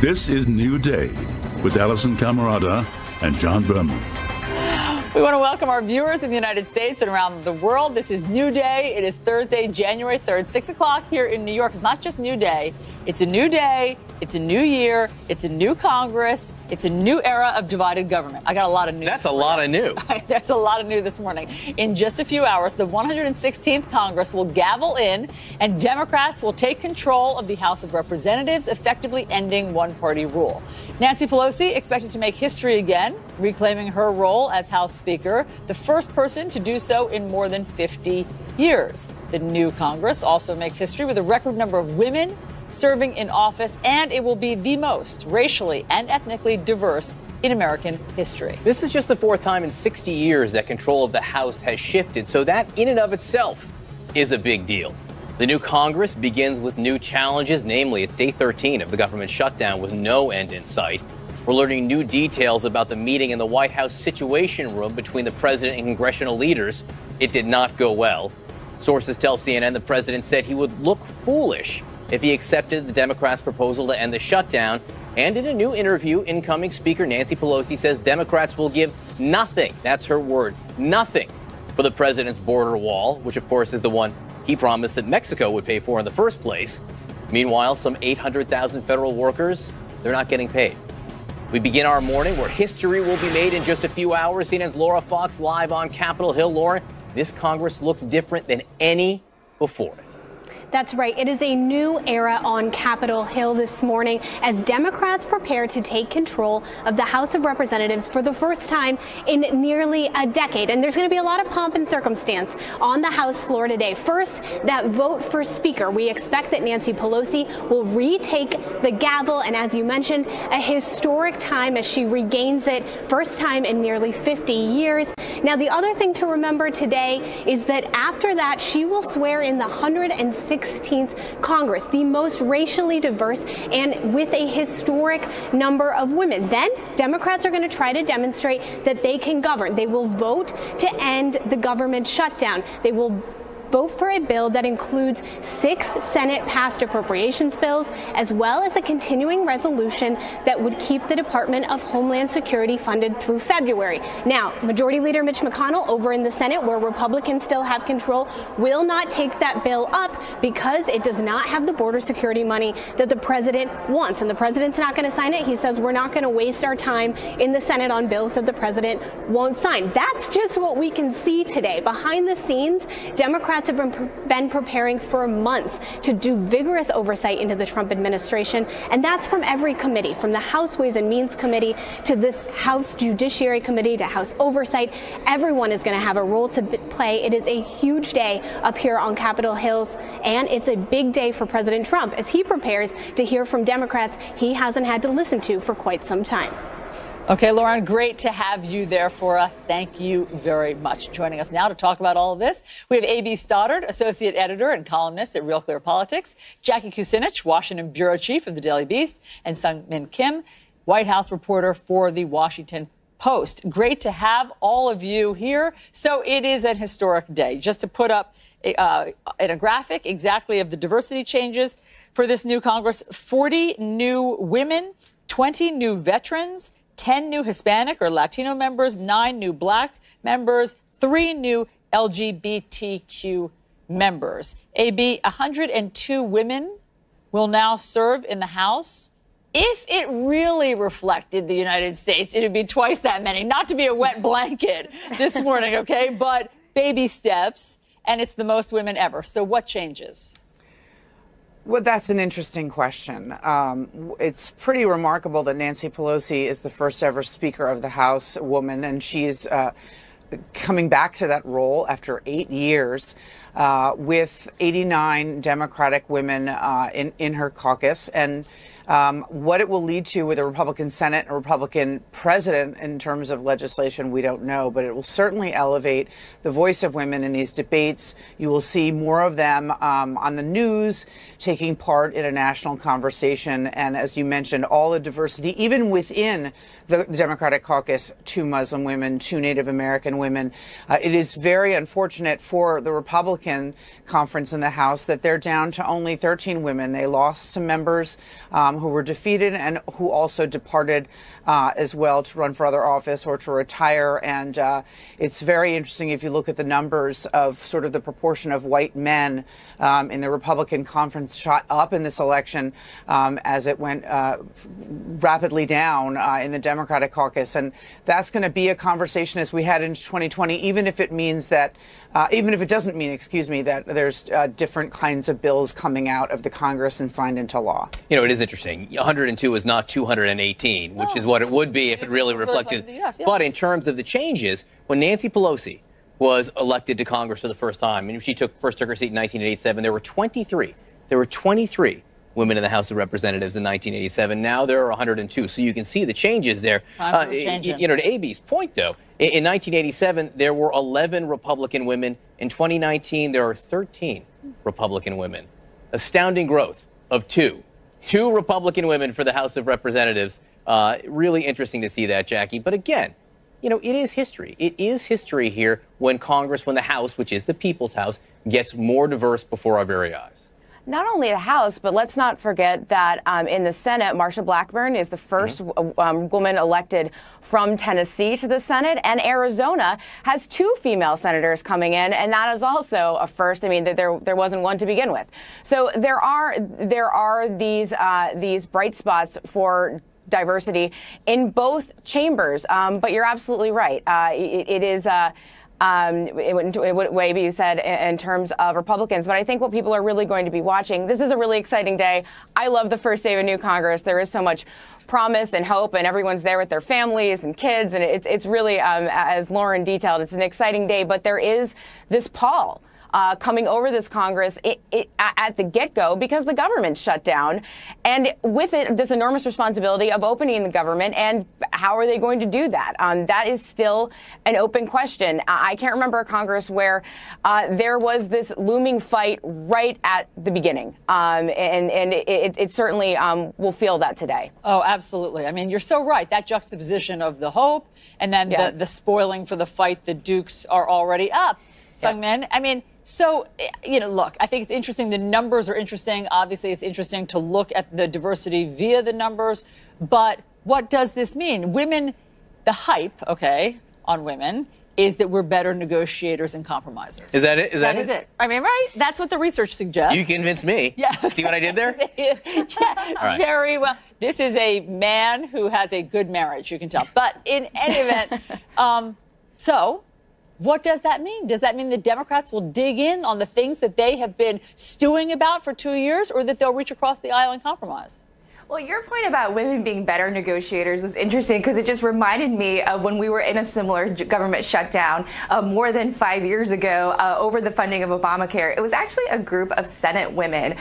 This is New Day with Allison Camerata and John Berman. We want to welcome our viewers in the United States and around the world. This is New Day. It is Thursday, January 3rd, 6 o'clock here in New York. It's not just New Day. It's a new day. It's a new year. It's a new Congress. It's a new era of divided government. I got a lot of news. That's a lot of new. There's a lot of new this morning. In just a few hours, the 116th Congress will gavel in, and Democrats will take control of the House of Representatives, effectively ending one-party rule. Nancy Pelosi expected to make history again, reclaiming her role as House Speaker, the first person to do so in more than 50 years. The new Congress also makes history with a record number of women serving in office, and it will be the most racially and ethnically diverse in American history. This is just the fourth time in 60 years that control of the House has shifted, so that in and of itself is a big deal. The new Congress begins with new challenges, namely it's day 13 of the government shutdown with no end in sight. We're learning new details about the meeting in the White House Situation Room between the president and congressional leaders. It did not go well. Sources tell CNN the president said he would look foolish if he accepted the Democrats' proposal to end the shutdown. And in a new interview, incoming Speaker Nancy Pelosi says Democrats will give nothing, that's her word, nothing, for the president's border wall, which of course is the one he promised that Mexico would pay for in the first place. Meanwhile, some 800,000 federal workers, they're not getting paid. We begin our morning where history will be made in just a few hours. CNN's Laura Fox live on Capitol Hill. Laura, this Congress looks different than any before it. That's right. It is a new era on Capitol Hill this morning as Democrats prepare to take control of the House of Representatives for the first time in nearly a decade. And there's going to be a lot of pomp and circumstance on the House floor today. First, that vote for Speaker. We expect that Nancy Pelosi will retake the gavel. And as you mentioned, a historic time as she regains it. First time in nearly 50 years. Now, the other thing to remember today is that after that, she will swear in the 116th Congress, the most racially diverse and with a historic number of women. Then Democrats are going to try to demonstrate that they can govern. They will vote to end the government shutdown. They will vote for a bill that includes 6 Senate-passed appropriations bills, as well as a continuing resolution that would keep the Department of Homeland Security funded through February. Now, Majority Leader Mitch McConnell over in the Senate, where Republicans still have control, will not take that bill up because it does not have the border security money that the president wants. And the president's not going to sign it. He says we're not going to waste our time in the Senate on bills that the president won't sign. That's just what we can see today. Behind the scenes, Democrats have been preparing for months to do vigorous oversight into the Trump administration, and that's from every committee, from the House Ways and Means Committee to the House Judiciary Committee to House Oversight. Everyone is going to have a role to play. It is a huge day up here on Capitol Hill, and it's a big day for President Trump as he prepares to hear from Democrats he hasn't had to listen to for quite some time. Okay, Lauren, great to have you there for us. Thank you very much. Joining us now to talk about all of this, we have A.B. Stoddard, associate editor and columnist at Real Clear Politics, Jackie Kucinich, Washington bureau chief of the Daily Beast, and Sung-Min Kim, White House reporter for the Washington Post. Great to have all of you here. So it is an historic day. Just to put up in a graphic exactly of the diversity changes for this new Congress, 40 new women, 20 new veterans, 10 new Hispanic or Latino members, 9 new Black members, 3 new LGBTQ members. AB, 102 women will now serve in the House. If it really reflected the United States, it would be twice that many. Not to be a wet blanket this morning, okay? But baby steps, and it's the most women ever. So what changes? Well, that's an interesting question. It's pretty remarkable that Nancy Pelosi is the first ever Speaker of the House woman, and she's coming back to that role after 8 years with 89 Democratic women in her caucus. And what it will lead to with a Republican Senate and a Republican president in terms of legislation, we don't know, but it will certainly elevate the voice of women in these debates. You will see more of them on the news, taking part in a national conversation. And as you mentioned, all the diversity, even within the Democratic caucus, 2 Muslim women, 2 Native American women. It is very unfortunate for the Republicans Republican conference in the House that they're down to only 13 women. They lost some members who were defeated and who also departed as well to run for other office or to retire. And it's very interesting if you look at the numbers of sort of the proportion of white men in the Republican conference shot up in this election as it went rapidly down in the Democratic caucus. And that's going to be a conversation as we head into 2020, even if it means that, even if it doesn't mean, that there's different kinds of bills coming out of the Congress and signed into law. You know, it is interesting. 102 is not 218, which is what it would be if it really reflected. But in terms of the changes, when Nancy Pelosi was elected to Congress for the first time, and she first took her seat in 1987, there were 23. There were 23 women in the House of Representatives in 1987. Now there are 102. So you can see the changes there. You know, to AB's point, though, in 1987, there were 11 Republican women. In 2019, there are 13 Republican women. Astounding growth of two Republican women for the House of Representatives. Really interesting to see that, Jackie. But again, you know, it is history. It is history here when Congress, when the House, which is the people's House, gets more diverse before our very eyes. Not only the House, but let's not forget that in the Senate, Marsha Blackburn is the first woman elected from Tennessee to the Senate, and Arizona has 2 female senators coming in, and that is also a first. I mean, there wasn't one to begin with. So there are these bright spots for diversity in both chambers. But you're absolutely right. It is. What AB said in terms of Republicans. But I think what people are really going to be watching, this is a really exciting day. I love the first day of a new Congress. There is so much promise and hope, and everyone's there with their families and kids. And it's really, as Lauren detailed, it's an exciting day. But there is this pall coming over this Congress at the get-go because the government shut down. And with it, this enormous responsibility of opening the government. And how are they going to do that? That is still an open question. I can't remember a Congress where there was this looming fight right at the beginning. And it certainly will feel that today. Oh, absolutely. I mean, you're so right. That juxtaposition of the hope and then the spoiling for the fight. The Dukes are already up. Sungmin, I mean, so, you know, look, I think it's interesting. The numbers are interesting. Obviously, it's interesting to look at the diversity via the numbers. But what does this mean? Women, the hype, on women is that we're better negotiators and compromisers. Is that it? That is it. I mean, right? That's what the research suggests. You convinced me. Yeah. See what I did there? Very well. This is a man who has a good marriage, you can tell. But in any event, so what does that mean? Does that mean the Democrats will dig in on the things that they have been stewing about for 2 years, or that they'll reach across the aisle and compromise? Well, your point about women being better negotiators was interesting because it just reminded me of when we were in a similar government shutdown more than 5 years ago over the funding of Obamacare. It was actually a group of Senate women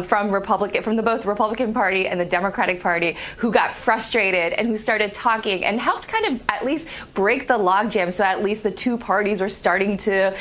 from the both Republican Party and the Democratic Party who got frustrated and who started talking and helped kind of at least break the logjam. So at least the two parties were starting to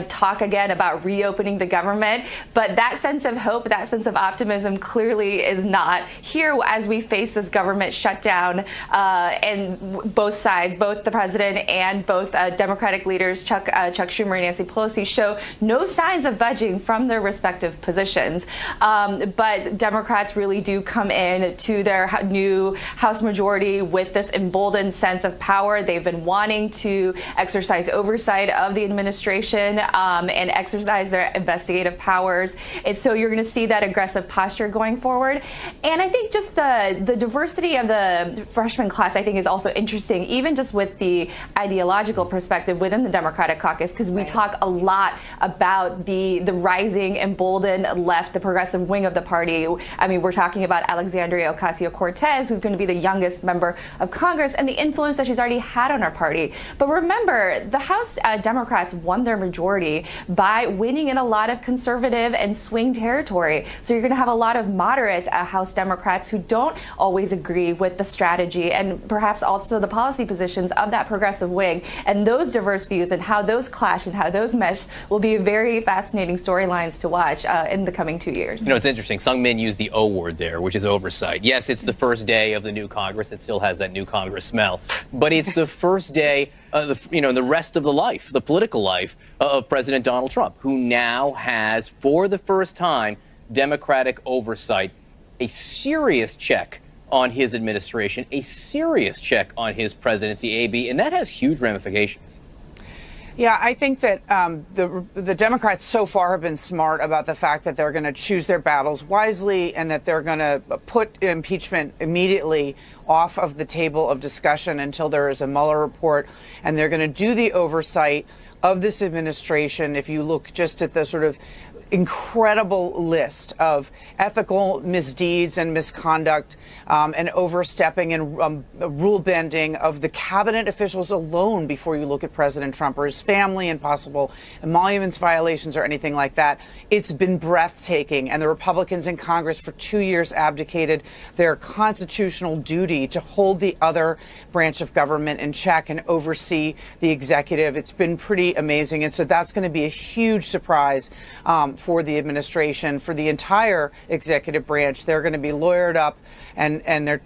talk again about reopening the government. But that sense of hope, that sense of optimism clearly is not here as we face this government shutdown, and both sides, both the president and both Democratic leaders, Chuck Schumer and Nancy Pelosi, show no signs of budging from their respective positions. But Democrats really do come in to their new House majority with this emboldened sense of power. They've been wanting to exercise oversight of the administration and exercise their investigative powers. And so you're going to see that aggressive posture going forward. And I think just the diversity of the freshman class, I think, is also interesting, even just with the ideological perspective within the Democratic caucus, because we talk a lot about the rising, emboldened left, the progressive wing of the party. I mean, we're talking about Alexandria Ocasio-Cortez, who's going to be the youngest member of Congress, and the influence that she's already had on our party. But remember, the House Democrats won their majority by winning in a lot of conservative and swing territory. So you're going to have a lot of moderate House Democrats Democrats who don't always agree with the strategy and perhaps also the policy positions of that progressive wing. And those diverse views and how those clash and how those mesh will be very fascinating storylines to watch in the coming 2 years. You know, it's interesting. Sung Min used the O word there, which is oversight. Yes, it's the first day of the new Congress. It still has that new Congress smell. But it's the first day, the rest of the life, the political life of President Donald Trump, who now has, for the first time, Democratic oversight, a serious check on his administration, a serious check on his presidency, AB, and that has huge ramifications. Yeah, I think that the Democrats so far have been smart about the fact that they're going to choose their battles wisely and that they're going to put impeachment immediately off of the table of discussion until there is a Mueller report. And they're going to do the oversight of this administration. If you look just at the sort of incredible list of ethical misdeeds and misconduct and overstepping and rule bending of the cabinet officials alone before you look at President Trump or his family and possible emoluments violations or anything like that. It's been breathtaking. And the Republicans in Congress for 2 years abdicated their constitutional duty to hold the other branch of government in check and oversee the executive. It's been pretty amazing. And so that's going to be a huge surprise for the administration, for the entire executive branch. They're going to be lawyered up and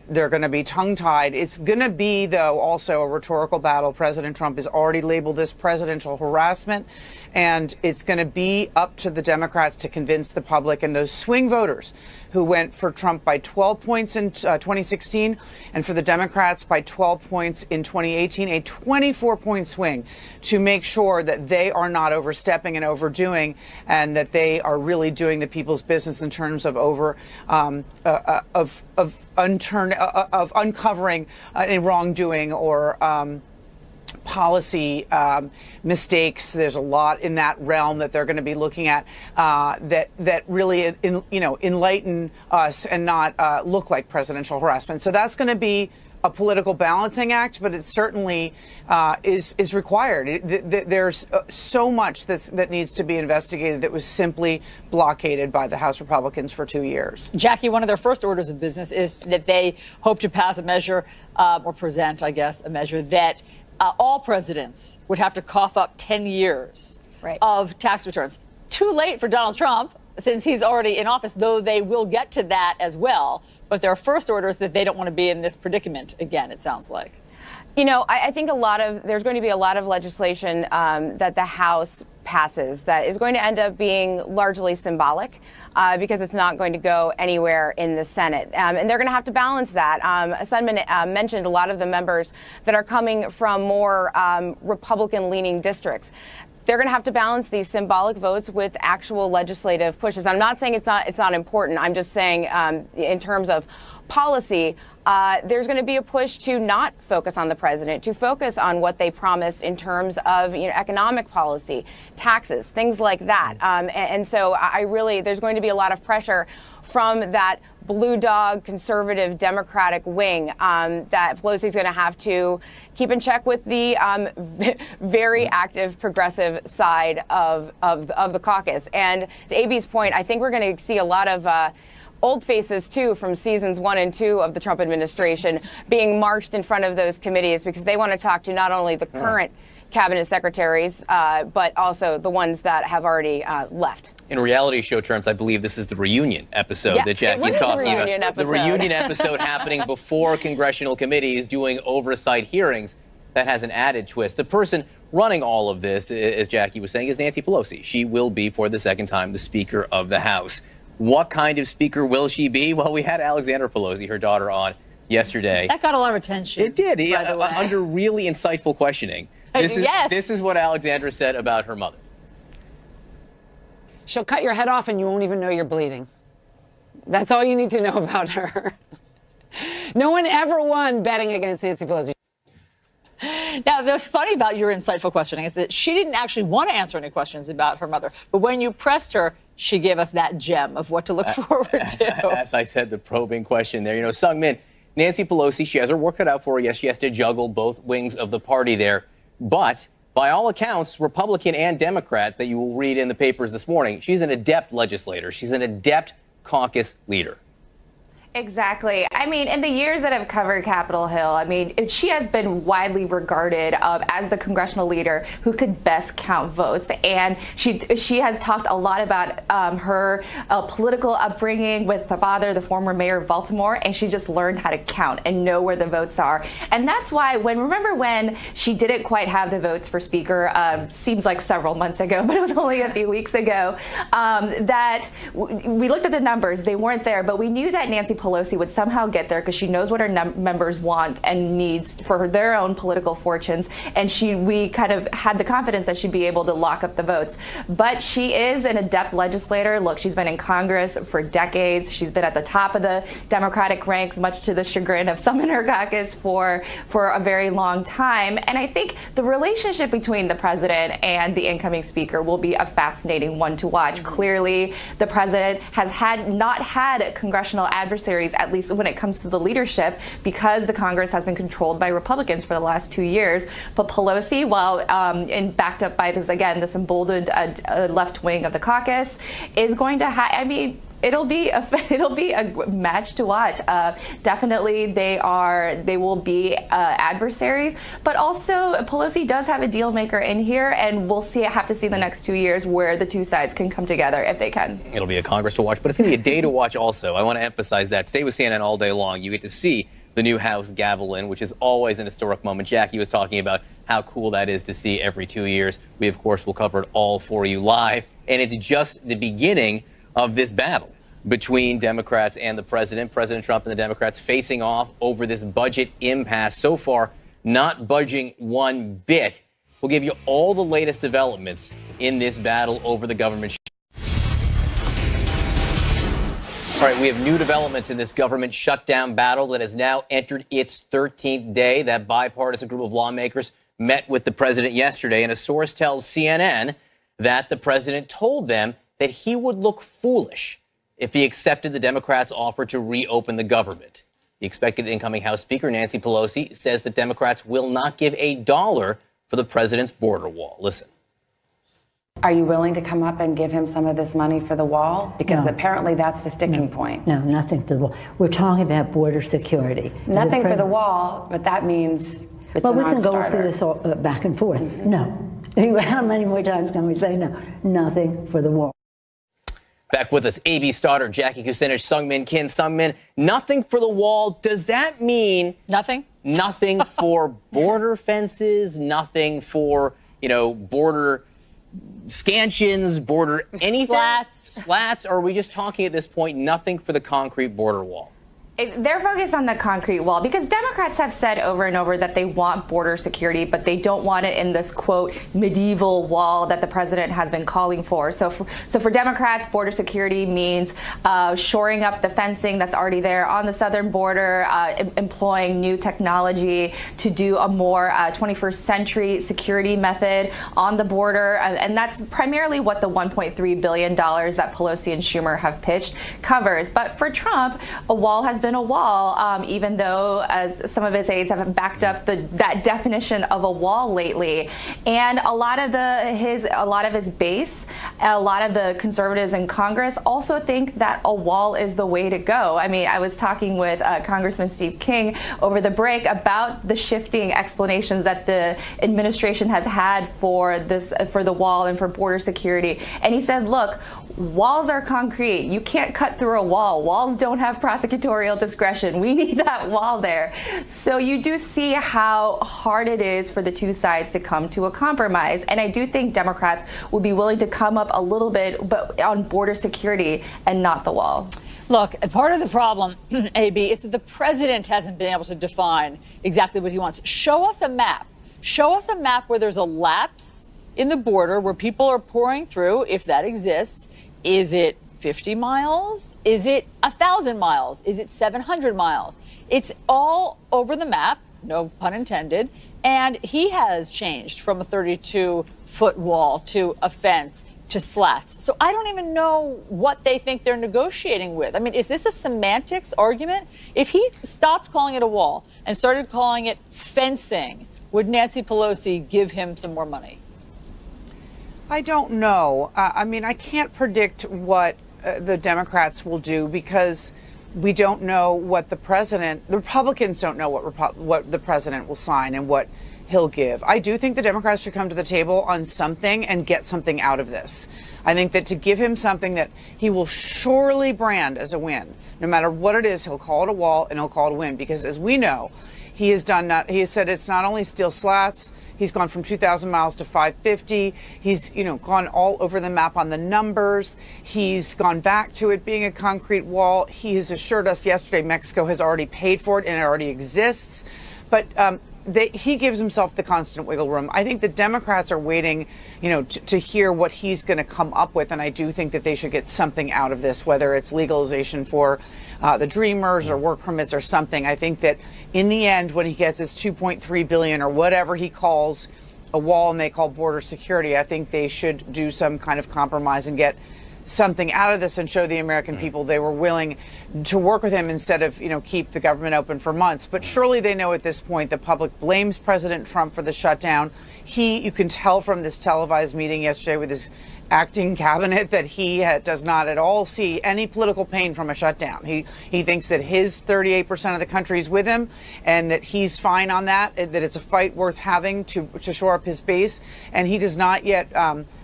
they're going to be tongue-tied. It's going to be, though, also a rhetorical battle. President Trump has already labeled this presidential harassment, and it's going to be up to the Democrats to convince the public and those swing voters who went for Trump by 12 points in 2016 and for the Democrats by 12 points in 2018, a 24-point swing, to make sure that they are not overstepping and overdoing and that they are really doing the people's business in terms of uncovering any wrongdoing or policy mistakes. There's a lot in that realm that they're going to be looking at that really enlighten us and not look like presidential harassment. So that's going to be a political balancing act, but it certainly is required. There's so much that needs to be investigated that was simply blockaded by the House Republicans for 2 years. Jackie, one of their first orders of business is that they hope to pass a measure or present, I guess, a measure that all presidents would have to cough up 10 years of tax returns. Too late for Donald Trump, since he's already in office, though they will get to that as well. But their first order is that they don't want to be in this predicament again, it sounds like. You know, I think there's going to be a lot of legislation that the House passes that is going to end up being largely symbolic because it's not going to go anywhere in the Senate. And they're going to have to balance that. Sundman mentioned a lot of the members that are coming from more Republican-leaning districts. They're going to have to balance these symbolic votes with actual legislative pushes. I'm not saying it's not important. I'm just saying in terms of policy, there's going to be a push to not focus on the president, to focus on what they promised in terms of economic policy, taxes, things like that. And so there's going to be a lot of pressure from that blue dog conservative Democratic wing that Pelosi's going to have to keep in check with the very active progressive side of the caucus. And to AB's point, I think we're going to see a lot of old faces, too, from seasons 1 and 2 of the Trump administration being marched in front of those committees because they want to talk to not only the current cabinet secretaries, but also the ones that have already left. In reality show terms, I believe this is the reunion episode that Jackie's talking about. The reunion episode happening before congressional committees doing oversight hearings. That has an added twist. The person running all of this, as Jackie was saying, is Nancy Pelosi. She will be, for the second time, the Speaker of the House. What kind of speaker will she be? Well, we had Alexandra Pelosi, her daughter, on yesterday. That got a lot of attention. It did, under really insightful questioning. This is what Alexandra said about her mother. She'll cut your head off and you won't even know you're bleeding. That's all you need to know about her. No one ever won betting against Nancy Pelosi. Now, what's funny about your insightful questioning is that she didn't actually want to answer any questions about her mother. But when you pressed her, she gave us that gem of what to look forward to. As I said, the probing question there. Sung Min, Nancy Pelosi, she has her work cut out for her. Yes, she has to juggle both wings of the party there. But by all accounts, Republican and Democrat, that you will read in the papers this morning, she's an adept legislator. She's an adept caucus leader. Exactly. I mean, in the years that have covered Capitol Hill, I mean, she has been widely regarded as the congressional leader who could best count votes. And she has talked a lot about her political upbringing with the father, the former mayor of Baltimore, and she just learned how to count and know where the votes are. And that's why remember when she didn't quite have the votes for Speaker, seems like several months ago, but it was only a few weeks ago, that we looked at the numbers. They weren't there, but we knew that Nancy Pelosi would somehow get there because she knows what her members want and needs for their own political fortunes, and we kind of had the confidence that she'd be able to lock up the votes. But she is an adept legislator. Look, she's been in Congress for decades. She's been at the top of the Democratic ranks, much to the chagrin of some in her caucus, for a very long time. And I think the relationship between the president and the incoming speaker will be a fascinating one to watch. Clearly, the president has not had congressional adversaries, at least when it comes to the leadership, because the Congress has been controlled by Republicans for the last 2 years. But Pelosi, while backed up by this emboldened left wing of the caucus, is going to have, I mean, it'll be a match to watch. Definitely, they will be adversaries, but also Pelosi does have a deal maker in here, and we'll have to see the next 2 years where the two sides can come together if they can. It'll be a Congress to watch, but it's going to be a day to watch also. I want to emphasize that. Stay with CNN all day long. You get to see the new House gavel in, which is always an historic moment. Jackie was talking about how cool that is to see every 2 years. We, of course, will cover it all for you live, and it's just the beginning of this battle between Democrats and the president. President Trump and the Democrats facing off over this budget impasse. So far, not budging one bit. We'll give you all the latest developments in this battle over the government. All right, we have new developments in this government shutdown battle that has now entered its 13th day. That bipartisan group of lawmakers met with the president yesterday, and a source tells CNN that the president told them that he would look foolish if he accepted the Democrats' offer to reopen the government. The expected incoming House Speaker, Nancy Pelosi, says that Democrats will not give a dollar for the president's border wall. Listen. Are you willing to come up and give him some of this money for the wall? Because apparently that's the sticking point. No, nothing for the wall. We're talking about border security. Nothing for the wall, but that means it's well, a we can go non-starter. through this all, back and forth. No. How many more times can we say no? Nothing for the wall. Back with us, AB starter Jackie Kucinich, Sungmin Kim. Sungmin, nothing for the wall. Does that mean nothing? Nothing for border fences, nothing for, border scansions, border anything? Slats? Or are we just talking at this point, nothing for the concrete border wall? They're focused on the concrete wall because Democrats have said over and over that they want border security, but they don't want it in this, quote, medieval wall that the president has been calling for. So for Democrats, border security means shoring up the fencing that's already there on the southern border, employing new technology to do a more 21st century security method on the border. And that's primarily what the $1.3 billion that Pelosi and Schumer have pitched covers. But for Trump, a wall has been a wall, even though, as some of his aides have backed up that definition of a wall lately. And a lot of his base, a lot of the conservatives in Congress also think that a wall is the way to go. I mean, I was talking with Congressman Steve King over the break about the shifting explanations that the administration has had for the wall and for border security. And he said, look, walls are concrete. You can't cut through a wall. Walls don't have prosecutorial discretion. We need that wall there. So you do see how hard it is for the two sides to come to a compromise. And I do think Democrats will be willing to come up a little bit, but on border security and not the wall. Look, part of the problem, AB, is that the president hasn't been able to define exactly what he wants. Show us a map. Show us a map where there's a lapse in the border where people are pouring through, if that exists. Is it 50 miles? Is it 1,000 miles? Is it 700 miles? It's all over the map, no pun intended. And he has changed from a 32-foot wall to a fence to slats. So I don't even know what they think they're negotiating with. I mean, is this a semantics argument? If he stopped calling it a wall and started calling it fencing, would Nancy Pelosi give him some more money? I don't know. I mean, I can't predict what the Democrats will do because we don't know what the Republicans don't know what the president will sign and what he'll give. I do think the Democrats should come to the table on something and get something out of this. I think that to give him something that he will surely brand as a win, no matter what it is, he'll call it a wall and he'll call it a win, because as we know, he has said it's not only steel slats. He's gone from 2,000 miles to 550. He's, gone all over the map on the numbers. He's gone back to it being a concrete wall. He has assured us yesterday Mexico has already paid for it and it already exists. But he gives himself the constant wiggle room. I think the Democrats are waiting, to hear what he's going to come up with. And I do think that they should get something out of this, whether it's legalization for the Dreamers or work permits or something. I think that in the end, when he gets his $2.3 billion or whatever he calls a wall and they call border security, I think they should do some kind of compromise and get something out of this and show the American people they were willing to work with him instead of, keep the government open for months. But surely they know at this point the public blames President Trump for the shutdown. You can tell from this televised meeting yesterday with his acting cabinet that he does not at all see any political pain from a shutdown. He thinks that his 38% of the country is with him and that he's fine on that it's a fight worth having to shore up his base. And he does not yet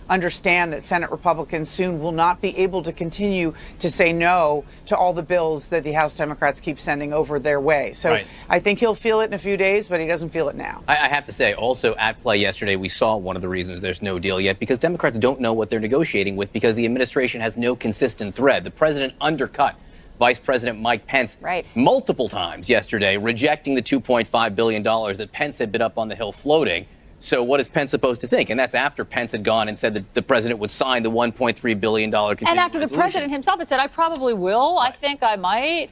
understand that Senate Republicans soon will not be able to continue to say no to all the bills that the House Democrats keep sending over their way. So right. I think he'll feel it in a few days, but he doesn't feel it now. I have to say, also at play yesterday, we saw one of the reasons there's no deal yet, because Democrats don't know what they're negotiating with, because the administration has no consistent thread. The president undercut Vice President Mike Pence multiple times yesterday, rejecting the $2.5 billion that Pence had been up on the Hill floating. So what is Pence supposed to think? And that's after Pence had gone and said that the president would sign the $1.3 billion contingent And after the president himself had said, I probably will. Right. I think I might.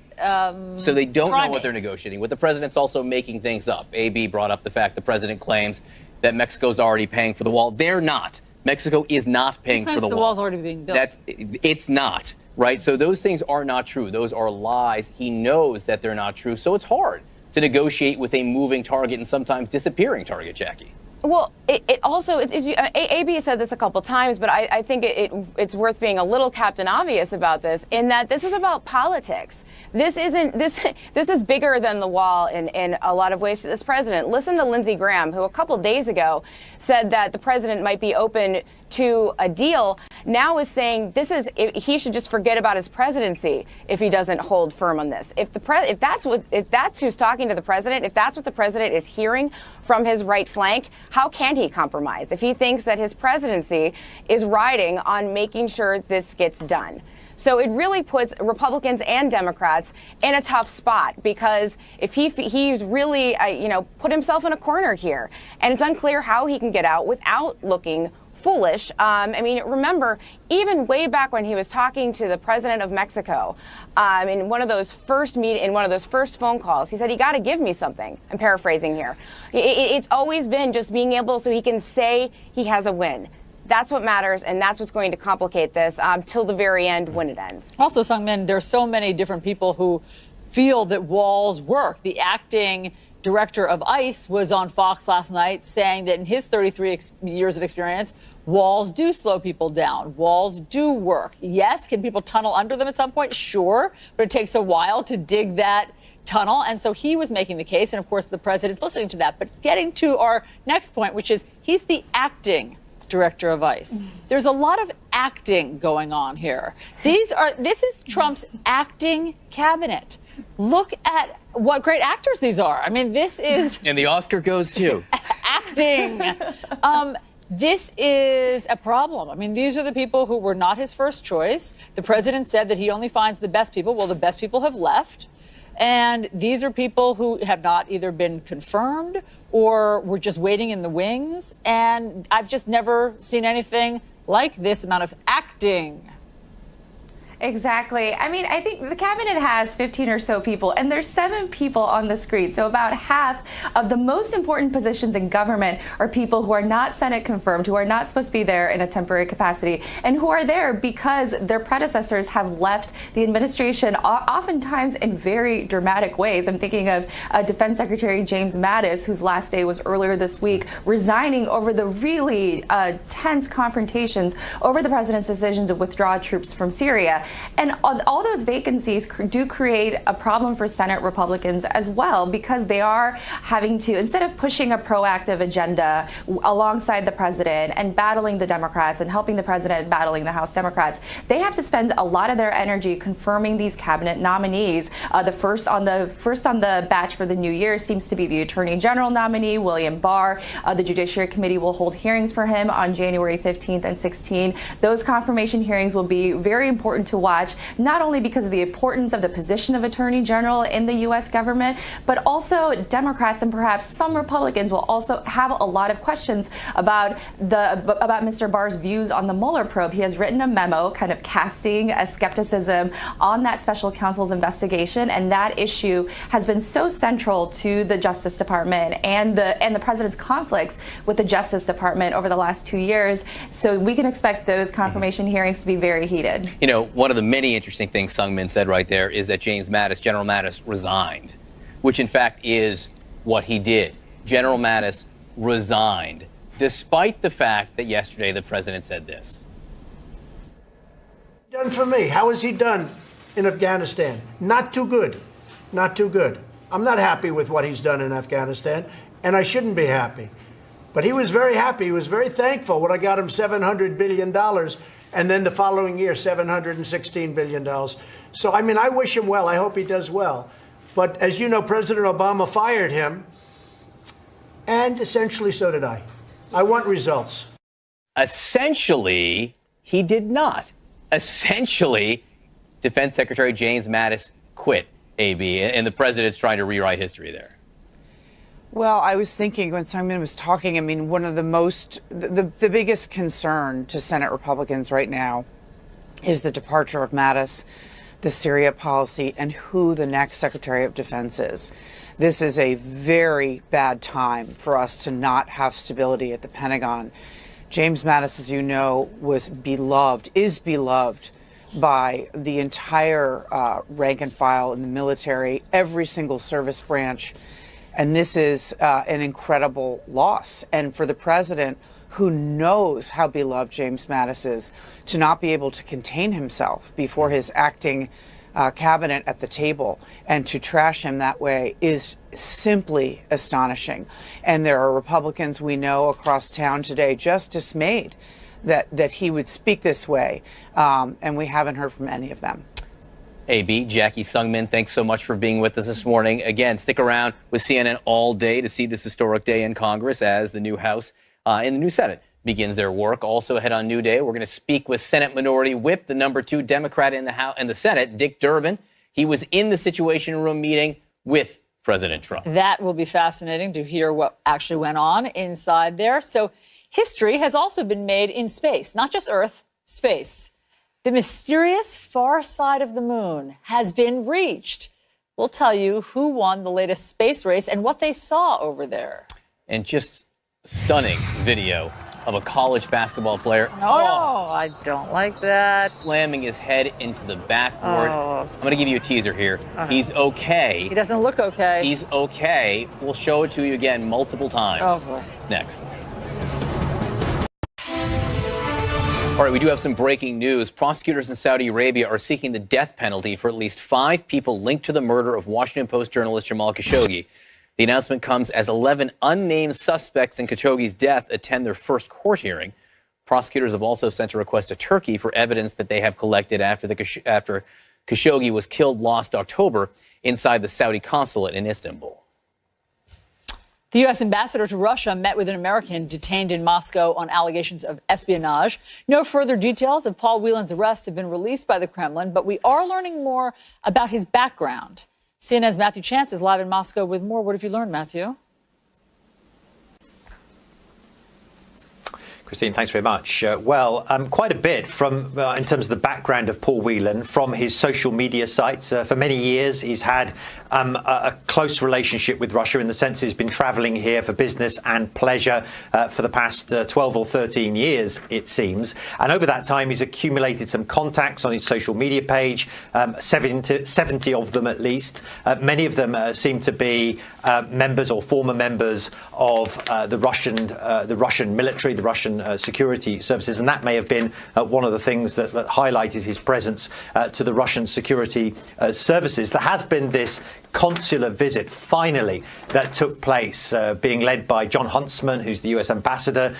So they don't know what they're negotiating with. The president's also making things up. AB brought up the fact the president claims that Mexico's already paying for the wall. They're not. Mexico is not paying for the wall. The wall's already being built. It's not, right? So those things are not true. Those are lies. He knows that they're not true. So it's hard to negotiate with a moving target and sometimes disappearing target, Jackie. Well, it also, AB said this a couple times, but I think it's worth being a little Captain Obvious about this, in that this is about politics. This is bigger than the wall in a lot of ways to this president. Listen to Lindsey Graham, who a couple days ago said that the president might be open to a deal, now is saying he should just forget about his presidency if he doesn't hold firm on this. If that's who's talking to the president, if that's what the president is hearing from his right flank, how can he compromise if he thinks that his presidency is riding on making sure this gets done? So it really puts Republicans and Democrats in a tough spot, because if he's really put himself in a corner here, and it's unclear how he can get out without looking foolish. Remember, even way back when he was talking to the president of Mexico, in one of those first phone calls, he said, "You got to give me something." I'm paraphrasing here. It's always been just being able so he can say he has a win. That's what matters, and that's what's going to complicate this till the very end when it ends. Also, Sungmin, there's so many different people who feel that walls work. The acting director of ICE was on Fox last night saying that in his 33 years of experience, walls do slow people down. Walls do work. Yes, can people tunnel under them at some point? Sure, but it takes a while to dig that tunnel. And so he was making the case, and of course the president's listening to that. But getting to our next point, which is he's the acting director of ICE. There's a lot of acting going on here. This is Trump's acting cabinet. Look at what great actors these are. I mean, this is... And the Oscar goes too. Acting. This is a problem. I mean, these are the people who were not his first choice. The president said that he only finds the best people. Well, the best people have left. And these are people who have not either been confirmed or were just waiting in the wings. And I've just never seen anything like this amount of acting. Exactly. I mean, I think the cabinet has 15 or so people, and there's 7 people on the screen. So about half of the most important positions in government are people who are not Senate confirmed, who are not supposed to be there in a temporary capacity, and who are there because their predecessors have left the administration, oftentimes in very dramatic ways. I'm thinking of Defense Secretary James Mattis, whose last day was earlier this week, resigning over the really tense confrontations over the president's decision to withdraw troops from Syria. And all those vacancies do create a problem for Senate Republicans as well, because they are having to, instead of pushing a proactive agenda alongside the president and battling the Democrats and helping the president battling the House Democrats, they have to spend a lot of their energy confirming these cabinet nominees. The first on the batch for the new year seems to be the Attorney General nominee, William Barr. The Judiciary Committee will hold hearings for him on January 15th and 16th. Those confirmation hearings will be very important to watch, not only because of the importance of the position of Attorney General in the U.S. government, but also Democrats and perhaps some Republicans will also have a lot of questions about Mr. Barr's views on the Mueller probe. He has written a memo kind of casting a skepticism on that special counsel's investigation, and that issue has been so central to the Justice Department and the president's conflicts with the Justice Department over the last 2 years. So we can expect those confirmation hearings to be very heated. You know, one of the many interesting things Sung Min said right there is that James Mattis, General Mattis, resigned, which in fact is what he did. General Mattis resigned, despite the fact that yesterday the president said this. Done for me. How has he done in Afghanistan? Not too good. Not too good. I'm not happy with what he's done in Afghanistan, and I shouldn't be happy. But he was very happy. He was very thankful when I got him $700 billion, and then the following year, $716 billion. So, I mean, I wish him well. I hope he does well. But as you know, President Obama fired him, and essentially so did I. I want results. Essentially, he did not. Essentially, Defense Secretary James Mattis quit, AB, and the president's trying to rewrite history there. Well, I was thinking when Sung Min was talking, I mean, one of the biggest concern to Senate Republicans right now is the departure of Mattis, the Syria policy, and who the next Secretary of Defense is. This is a very bad time for us to not have stability at the Pentagon. James Mattis, as you know, is beloved by the entire rank and file in the military, every single service branch. And this is an incredible loss. And for the president, who knows how beloved James Mattis is, to not be able to contain himself before his acting cabinet at the table and to trash him that way is simply astonishing. And there are Republicans we know across town today just dismayed that he would speak this way. And we haven't heard from any of them. AB, Jackie Sung Min, thanks so much for being with us this morning. Again, stick around with CNN all day to see this historic day in Congress as the new House and the new Senate begins their work. Also ahead on New Day, we're going to speak with Senate Minority Whip, the number 2 Democrat in the House and the Senate, Dick Durbin. He was in the Situation Room meeting with President Trump. That will be fascinating to hear what actually went on inside there. So history has also been made in space, not just Earth, space. The mysterious far side of the moon has been reached. We'll tell you who won the latest space race and what they saw over there. And just stunning video of a college basketball player. No, I don't like that. Slamming his head into the backboard. I'm going to give you a teaser here. He's okay. He doesn't look okay. He's okay. We'll show it to you again multiple times. Oh, boy. Next. All right, we do have some breaking news. Prosecutors in Saudi Arabia are seeking the death penalty for at least 5 people linked to the murder of Washington Post journalist Jamal Khashoggi. The announcement comes as 11 unnamed suspects in Khashoggi's death attend their first court hearing. Prosecutors have also sent a request to Turkey for evidence that they have collected after Khashoggi was killed last October inside the Saudi consulate in Istanbul. The U.S. ambassador to Russia met with an American detained in Moscow on allegations of espionage. No further details of Paul Whelan's arrest have been released by the Kremlin, but we are learning more about his background. CNN's Matthew Chance is live in Moscow with more. What have you learned, Matthew? Christine, thanks very much. Quite a bit from in terms of the background of Paul Whelan from his social media sites. For many years, he's had a close relationship with Russia in the sense he's been travelling here for business and pleasure for the past 12 or 13 years, it seems. And over that time, he's accumulated some contacts on his social media page, 70 of them at least. Many of them seem to be members or former members of the Russian military, the Russian Russian security services, and that may have been one of the things that highlighted his presence to the Russian security services. There has been this consular visit, finally, that took place, being led by John Huntsman, who's the US ambassador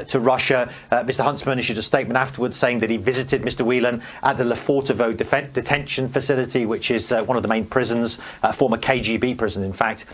to Russia. Mr. Huntsman issued a statement afterwards saying that he visited Mr. Whelan at the Lefortovo detention facility, which is one of the main prisons, former KGB prison, in fact,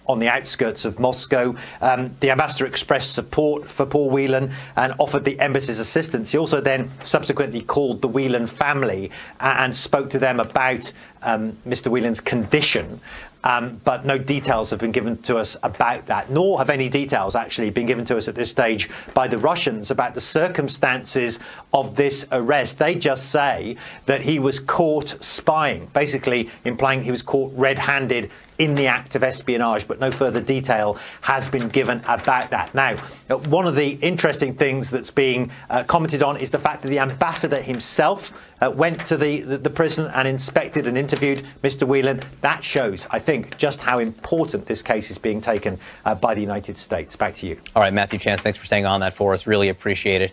on the outskirts of Moscow. The ambassador expressed support for Paul Whelan and offered the embassy's assistance. He also then subsequently called the Whelan family and spoke to them about Mr. Whelan's condition. But no details have been given to us about that, nor have any details actually been given to us at this stage by the Russians about the circumstances of this arrest. They just say that he was caught spying, basically implying he was caught red-handed in the act of espionage, but no further detail has been given about that. Now, one of the interesting things that's being commented on is the fact that the ambassador himself went to the prison and inspected and interviewed Mr. Whelan. That shows, I think, just how important this case is being taken by the United States. Back to you. All right, Matthew Chance, thanks for staying on that for us. Really appreciate it.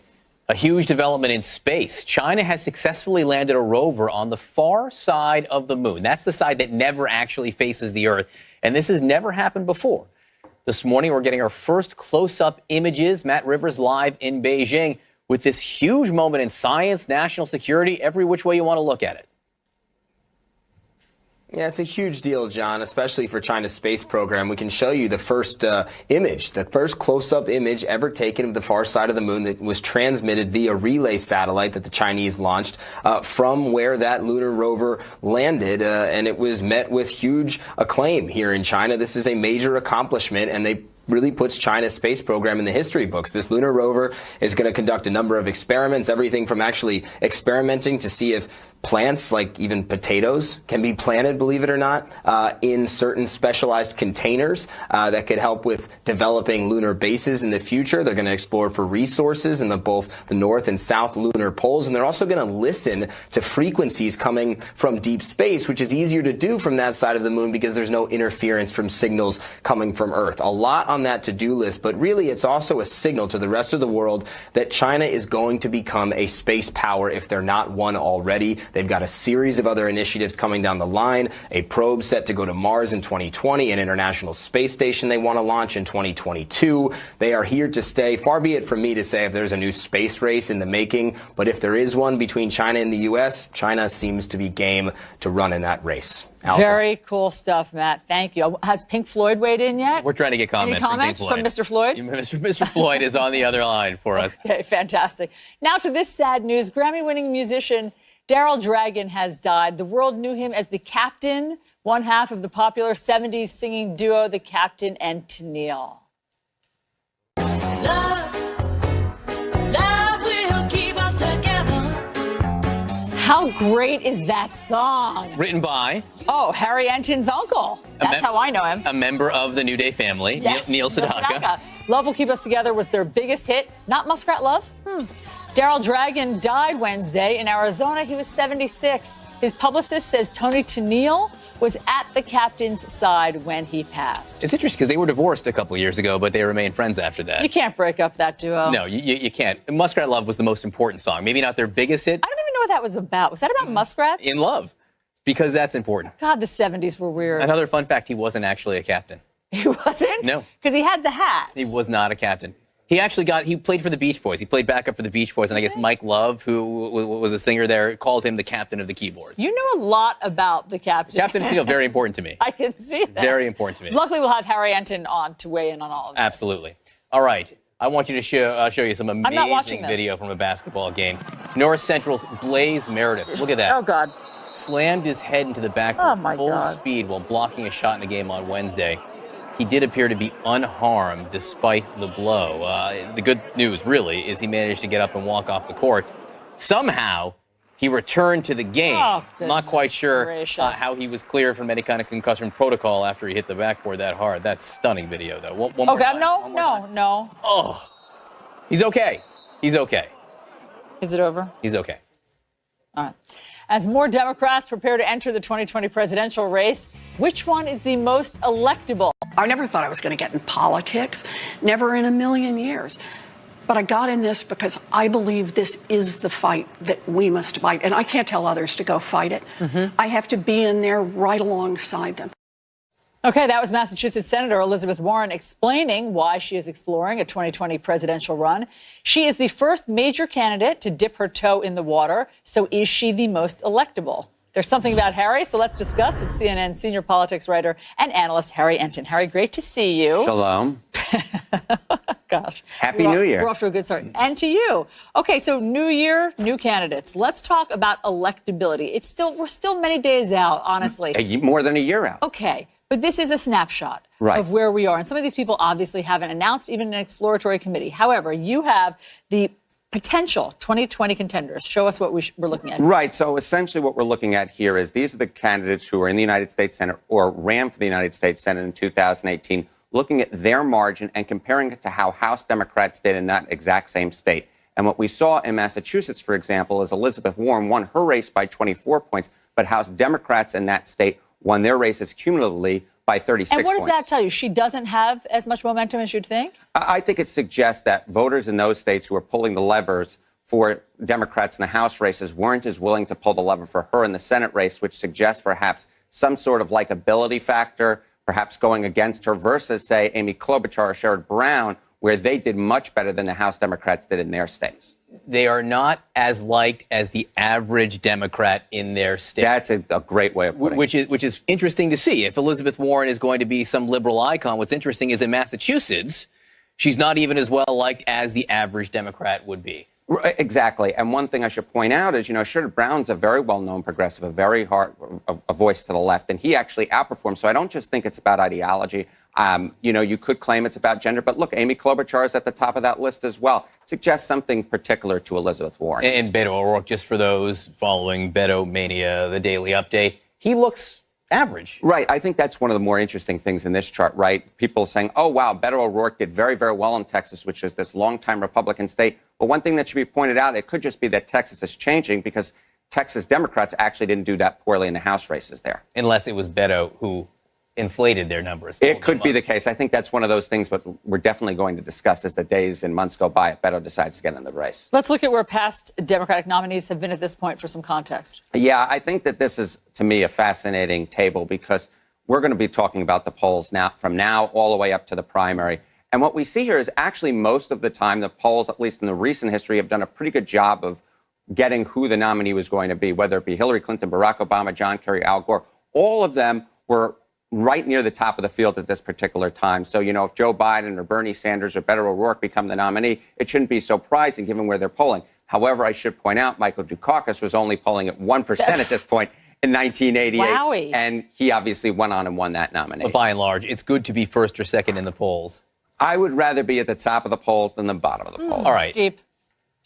A huge development in space. China has successfully landed a rover on the far side of the moon. That's the side that never actually faces the Earth. And this has never happened before. This morning, we're getting our first close-up images. Matt Rivers live in Beijing with this huge moment in science, national security, every which way you want to look at it. Yeah, it's a huge deal, John, especially for China's space program. We can show you the first image, the first close-up image ever taken of the far side of the moon that was transmitted via relay satellite that the Chinese launched from where that lunar rover landed, and it was met with huge acclaim here in China. This is a major accomplishment, and they really puts China's space program in the history books. This lunar rover is going to conduct a number of experiments, everything from actually experimenting to see if plants, like even potatoes, can be planted, believe it or not, in certain specialized containers that could help with developing lunar bases in the future. They're going to explore for resources in both the north and south lunar poles, and they're also going to listen to frequencies coming from deep space, which is easier to do from that side of the moon because there's no interference from signals coming from Earth. A lot on that to-do list, but really it's also a signal to the rest of the world that China is going to become a space power if they're not one already. They've got a series of other initiatives coming down the line, a probe set to go to Mars in 2020, an international space station they want to launch in 2022. They are here to stay. Far be it from me to say if there's a new space race in the making, but if there is one between China and the U.S., China seems to be game to run in that race. Allison. Very cool stuff, Matt. Thank you. Has Pink Floyd weighed in yet? We're trying to get comments from Mr. Floyd. Mr. Floyd is on the other line for us. Okay, fantastic. Now to this sad news. Grammy-winning musician Daryl Dragon has died. The world knew him as the Captain, one half of the popular 70s singing duo The Captain and Tennille. How great is that song? Written by? Oh, Harry Enton's uncle. That's how I know him. A member of the New Day family, yes, Neil Sedaka. Love Will Keep Us Together was their biggest hit. Not Muskrat Love? Daryl Dragon died Wednesday in Arizona. He was 76. His publicist says Tony Tennille was at the Captain's side when he passed. It's interesting because they were divorced a couple of years ago, but they remained friends after that. You can't break up that duo. No, you can't. Muskrat Love was the most important song. Maybe not their biggest hit. I don't even know what that was about. Was that about muskrats? In love, because that's important. God, the 70s were weird. Another fun fact, he wasn't actually a captain. He wasn't? No. Because he had the hat. He was not a captain. He played for the Beach Boys. He played backup for the Beach Boys. And I guess Mike Love, who was a singer there, called him the captain of the keyboards. You know a lot about the Captain. Captain Tennille, very important to me. I can see that. Very important to me. Luckily, we'll have Harry Enton on to weigh in on all of this. Absolutely. All right. I want you to show you some amazing video from a basketball game. North Central's Blaze Meredith. Look at that. Oh, God. Slammed his head into the backboard full speed while blocking a shot in a game on Wednesday. He did appear to be unharmed despite the blow. The good news, really, is he managed to get up and walk off the court. Somehow, he returned to the game. Oh, not quite sure how he was cleared from any kind of concussion protocol after he hit the backboard that hard. That's stunning video, though. One more time. No. Oh, he's okay. He's okay. Is it over? He's okay. All right. As more Democrats prepare to enter the 2020 presidential race, which one is the most electable? I never thought I was going to get in politics. Never in a million years. But I got in this because I believe this is the fight that we must fight. And I can't tell others to go fight it. I have to be in there right alongside them. Okay, that was Massachusetts Senator Elizabeth Warren explaining why she is exploring a 2020 presidential run. She is the first major candidate to dip her toe in the water. So is she the most electable? There's something about Harry, so let's discuss with CNN senior politics writer and analyst Harry Enton. Harry, great to see you. Shalom. Gosh. Happy New Year. We're off to a good start. And to you. Okay, so new year, new candidates. Let's talk about electability. We're still many days out, honestly. More than a year out. Okay, but this is a snapshot of where we are. And some of these people obviously haven't announced even an exploratory committee. However, you have the potential 2020 contenders. Show us what we're looking at. Right. So essentially what we're looking at here is these are the candidates who are in the United States Senate or ran for the United States Senate in 2018, looking at their margin and comparing it to how House Democrats did in that exact same state. And what we saw in Massachusetts, for example, is Elizabeth Warren won her race by 24 points, but House Democrats in that state won their races cumulatively by 36 points. And what does that tell you? She doesn't have as much momentum as you'd think? I think it suggests that voters in those states who are pulling the levers for Democrats in the House races weren't as willing to pull the lever for her in the Senate race, which suggests perhaps some sort of likability factor, perhaps going against her versus, say, Amy Klobuchar or Sherrod Brown, where they did much better than the House Democrats did in their states. They are not as liked as the average Democrat in their state. That's a great way of putting it. Which is interesting to see. If Elizabeth Warren is going to be some liberal icon, what's interesting is in Massachusetts, she's not even as well liked as the average Democrat would be. Exactly. And one thing I should point out is, Sherrod Brown's a very well-known progressive, a very hard a voice to the left, and he actually outperformed. So I don't just think it's about ideology. You could claim it's about gender, but look, Amy Klobuchar is at the top of that list as well. It suggests something particular to Elizabeth Warren. And Beto O'Rourke, just for those following Beto Mania, the daily update, he looks average. Right. I think that's one of the more interesting things in this chart, right? People saying, oh, wow, Beto O'Rourke did very, very well in Texas, which is this longtime Republican state. But one thing that should be pointed out, it could just be that Texas is changing because Texas Democrats actually didn't do that poorly in the House races there. Unless it was Beto who inflated their numbers. It could be the case. I think that's one of those things, but we're definitely going to discuss as the days and months go by if Beto decides to get in the race. Let's look at where past Democratic nominees have been at this point for some context. Yeah, I think that this is, to me, a fascinating table because we're going to be talking about the polls now from now all the way up to the primary. And what we see here is actually most of the time the polls, at least in the recent history, have done a pretty good job of getting who the nominee was going to be, whether it be Hillary Clinton, Barack Obama, John Kerry, Al Gore. All of them were right near the top of the field at this particular time. So, if Joe Biden or Bernie Sanders or Beto O'Rourke become the nominee, it shouldn't be surprising given where they're polling. However, I should point out Michael Dukakis was only polling at 1% at this point in 1988. Wowie. And he obviously went on and won that nomination. But by and large, it's good to be first or second in the polls. I would rather be at the top of the polls than the bottom of the polls. All right. Deep.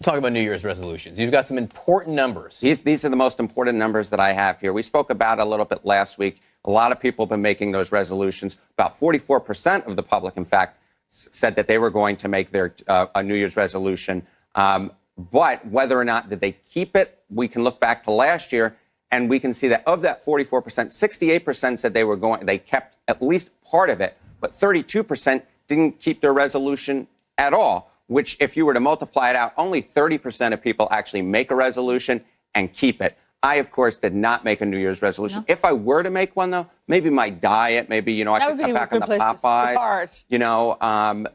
Talk about New Year's resolutions. You've got some important numbers. These are the most important numbers that I have here. We spoke about a little bit last week. A lot of people have been making those resolutions. About 44% of the public, in fact, said that they were going to make their a New Year's resolution. But whether or not did they keep it, we can look back to last year, and we can see that of that 44%, 68% said they kept at least part of it, but 32% didn't keep their resolution at all, which if you were to multiply it out, only 30% of people actually make a resolution and keep it. I, of course, did not make a New Year's resolution. No. If I were to make one, though, maybe my diet, maybe, I could cut back on the Popeyes.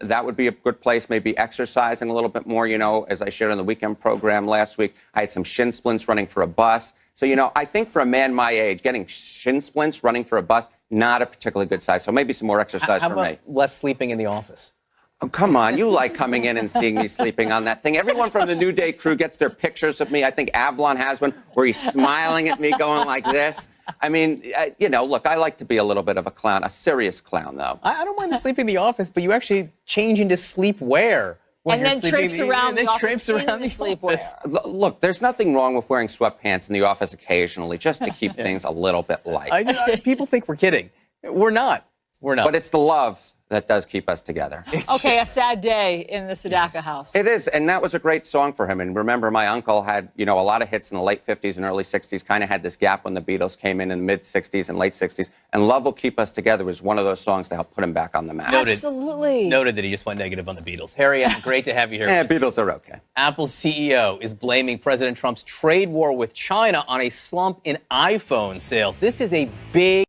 That would be a good place, maybe exercising a little bit more, as I shared on the weekend program last week. I had some shin splints running for a bus. So, I think for a man my age, getting shin splints running for a bus, not a particularly good size. So maybe some more exercise for me. Less sleeping in the office? Oh, come on. You like coming in and seeing me sleeping on that thing. Everyone from the New Day crew gets their pictures of me. I think Avalon has one where he's smiling at me going like this. I mean, look, I like to be a little bit of a clown, a serious clown, though. I don't mind the sleeping in the office, but you actually change into sleepwear. And then traipse around the office in the sleepwear. Look, there's nothing wrong with wearing sweatpants in the office occasionally, just to keep things a little bit light. People think we're kidding. We're not. We're not. But it's the love that does keep us together. Okay, a sad day in the Sedaka house. It is, and that was a great song for him. And remember, my uncle had, a lot of hits in the late 50s and early 60s, kind of had this gap when the Beatles came in the mid 60s and late 60s. And Love Will Keep Us Together was one of those songs to help put him back on the map. Absolutely. Noted that he just went negative on the Beatles. Harry, great to have you here. Yeah, Beatles are okay. Apple's CEO is blaming President Trump's trade war with China on a slump in iPhone sales. This is a big